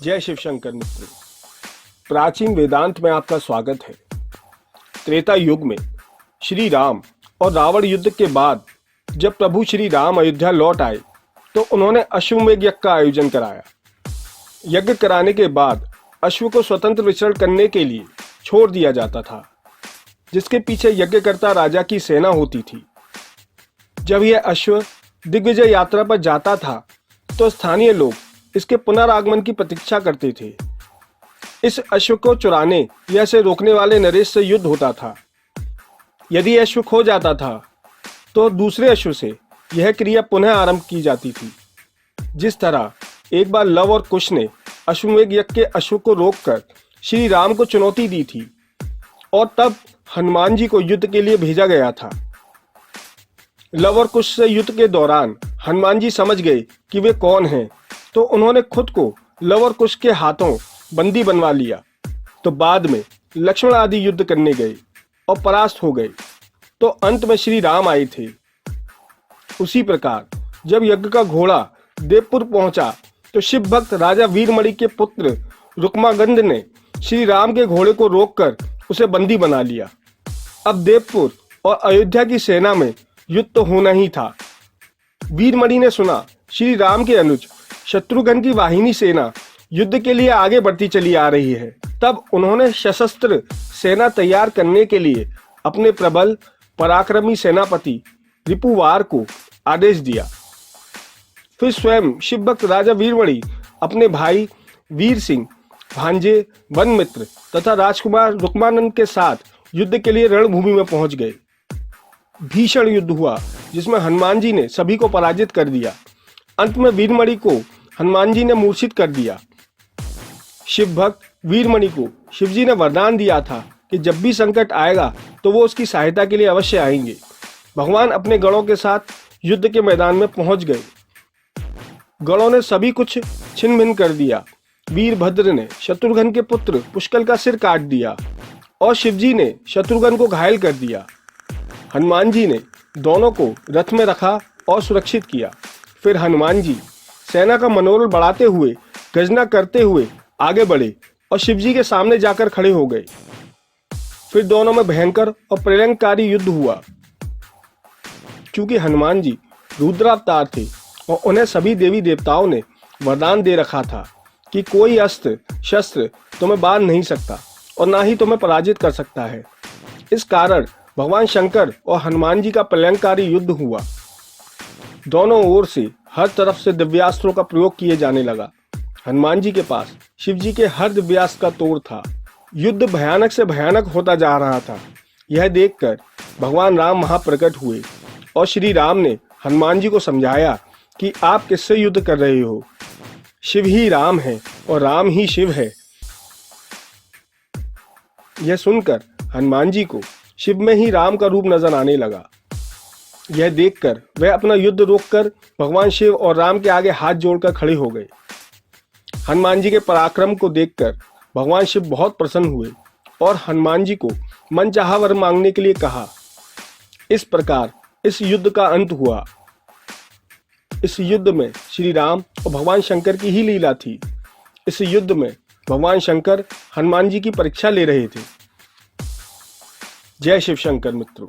जय शिव शंकर मित्रों। प्राचीन वेदांत में आपका स्वागत है। त्रेता युग में श्री राम और रावण युद्ध के बाद जब प्रभु श्री राम अयोध्या लौट आए तो उन्होंने अश्वमेध यज्ञ का आयोजन कराया। यज्ञ कराने के बाद अश्व को स्वतंत्र विचरण करने के लिए छोड़ दिया जाता था, जिसके पीछे यज्ञकर्ता राजा की सेना होती थी। जब यह अश्व दिग्विजय यात्रा पर जाता था तो स्थानीय लोग इसके पुनरागमन की प्रतीक्षा करते थे। इस अश्व को चुराने या इसे रोकने वाले नरेश से युद्ध होता था। यदि अश्व खो जाता था तो दूसरे अश्व से यह क्रिया पुनः आरंभ की जाती थी। जिस तरह एक बार लव और कुश ने अश्वमेध यज्ञ के अश्व को रोककर श्री राम को चुनौती दी थी और तब हनुमान जी को युद्ध के लिए भेजा गया था। लव और कुश से युद्ध के दौरान हनुमान जी समझ गए कि वे कौन हैं, तो उन्होंने खुद को लव और कुश के हाथों बंदी बनवा लिया। तो बाद में लक्ष्मण आदि युद्ध करने गए और परास्त हो गए, तो अंत में श्री राम आए थे। उसी प्रकार जब यज्ञ का घोड़ा देवपुर पहुंचा तो शिव भक्त राजा वीरमणि के पुत्र रुक्मागंध ने श्री राम के घोड़े को रोककर उसे बंदी बना लिया। अब देवपुर और अयोध्या की सेना में युद्ध तो होना ही था। वीरमणि ने सुना श्री राम के अनुज शत्रुघ्न की वाहिनी सेना युद्ध के लिए आगे बढ़ती चली आ रही है। तब उन्होंने सशस्त्र सेना तैयार करने के लिए अपने प्रबल पराक्रमी सेनापति रिपुवार को आदेश दिया। फिर स्वयं शिवभक्त राजा वीरमणि अपने भाई वीर सिंह, भांजे वनमित्र तथा राजकुमार रुक्मानंद के साथ युद्ध के लिए रणभूमि में पहुंच गए। भीषण युद्ध हुआ जिसमें हनुमान जी ने सभी को पराजित कर दिया। अंत में वीरमणि को हनुमान जी ने मूर्छित कर दिया। शिव भक्त वीरमणि को शिवजी ने वरदान दिया था कि जब भी संकट आएगा तो वो उसकी सहायता के लिए अवश्य आएंगे। भगवान अपने गणों के साथ युद्ध के मैदान में पहुंच गए। गणों ने सभी कुछ छिन्न भिन्न कर दिया। वीरभद्र ने शत्रुघ्न के पुत्र पुष्कल का सिर काट दिया और शिवजी ने शत्रुघ्न को घायल कर दिया। हनुमान जी ने दोनों को रथ में रखा और सुरक्षित किया। फिर हनुमान जी सेना का मनोबल बढ़ाते हुए गर्जना करते हुए आगे बढ़े और शिवजी के सामने जाकर खड़े हो गए। फिर दोनों में भयंकर और प्रलयंकारी युद्ध हुआ। चूंकि हनुमान जी रुद्रावतार थे और उन्हें सभी देवी देवताओं ने वरदान दे रखा था कि कोई अस्त्र शस्त्र तुम्हें बांध नहीं सकता और ना ही तुम्हें पराजित कर सकता है। इस कारण भगवान शंकर और हनुमान जी का प्रलयंकारी युद्ध हुआ। दोनों ओर से हर तरफ से दिव्यास्त्रों का प्रयोग किए जाने लगा। हनुमान जी के पास शिव जी के हर दिव्यास्त्र का तोड़ था। युद्ध भयानक से भयानक होता जा रहा था। यह देखकर भगवान राम वहां प्रकट हुए और श्री राम ने हनुमान जी को समझाया कि आप किससे युद्ध कर रहे हो। शिव ही राम है और राम ही शिव है। यह सुनकर हनुमान जी को शिव में ही राम का रूप नजर आने लगा। यह देखकर वह अपना युद्ध रोककर भगवान शिव और राम के आगे हाथ जोड़कर खड़े हो गए। हनुमान जी के पराक्रम को देखकर भगवान शिव बहुत प्रसन्न हुए और हनुमान जी को मनचाहा वर मांगने के लिए कहा। इस प्रकार इस युद्ध का अंत हुआ। इस युद्ध में श्री राम और भगवान शंकर की ही लीला थी। इस युद्ध में भगवान शंकर हनुमान जी की परीक्षा ले रहे थे। जय शिव शंकर मित्रों।